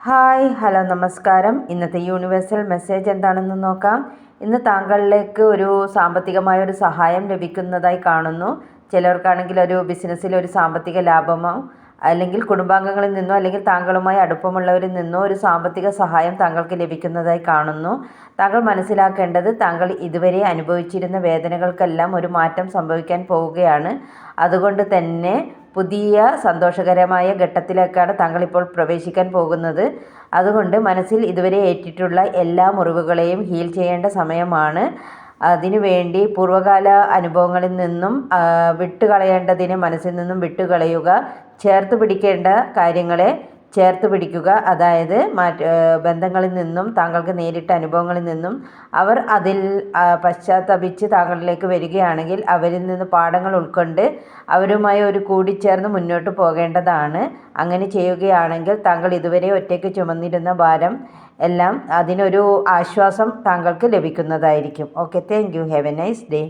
Hello നമസ്കാരം. ഇന്നത്തെ universal message എന്താണെന്ന് നോക്കാം. ഇന്ന് താങ്കളിലേക്ക് ഒരു സാമ്പത്തികമായ ഒരു സഹായം ലഭിക്കുന്നതായി കാണുന്നു. ചിലർക്കാണെങ്കിൽ ഒരു ബിസിനസ്സിൽ ഒരു സാമ്പത്തിക ലാഭമോ അല്ലെങ്കിൽ കുടുംബാംഗങ്ങളിൽ നിന്നോ അല്ലെങ്കിൽ താങ്കളുമായി അടുപ്പമുള്ളവരിൽ നിന്നോ ഒരു സാമ്പത്തിക സഹായം താങ്കൾക്ക് ലഭിക്കുന്നതായി കാണുന്നു. താങ്കൾ മനസ്സിലാക്കേണ്ടത് താങ്കൾ ഇതുവരെ അനുഭവിച്ചിരുന്ന വേദനകൾക്കെല്ലാം ഒരു മാറ്റം സംഭവിക്കാൻ പോവുകയാണ്. അതുകൊണ്ട് തന്നെ പുതിയ സന്തോഷകരമായ ഘട്ടത്തിലേക്കാണ് താങ്കൾ ഇപ്പോൾ പ്രവേശിക്കാൻ പോകുന്നത്. അതുകൊണ്ട് മനസ്സിൽ ഇതുവരെ ഏറ്റിട്ടുള്ള എല്ലാ മുറിവുകളെയും ഹീൽ ചെയ്യേണ്ട സമയമാണ്. അതിനുവേണ്ടി പൂർവ്വകാല അനുഭവങ്ങളിൽ നിന്നും വിട്ടുകളയേണ്ടതിനെ മനസ്സിൽ നിന്നും വിട്ടുകളയുക. ചേർത്ത് പിടിക്കേണ്ട കാര്യങ്ങളെ ചേർത്ത് പിടിക്കുക. അതായത് ബന്ധങ്ങളിൽ നിന്നും താങ്കൾക്ക് നേരിട്ട അനുഭവങ്ങളിൽ നിന്നും അവർ അതിൽ പശ്ചാത്തപിച്ച് താങ്കളിലേക്ക് വരികയാണെങ്കിൽ അവരിൽ നിന്ന് പാഠങ്ങൾ ഉൾക്കൊണ്ട് അവരുമായി ഒരു കൂടിച്ചേർന്ന് മുന്നോട്ട് പോകേണ്ടതാണ്. അങ്ങനെ ചെയ്യുകയാണെങ്കിൽ താങ്കൾ ഇതുവരെ ഒറ്റയ്ക്ക് ചുമന്നിരുന്ന ഭാരം എല്ലാം അതിനൊരു ആശ്വാസം താങ്കൾക്ക് ലഭിക്കുന്നതായിരിക്കും. Okay, thank you. Have A nice day.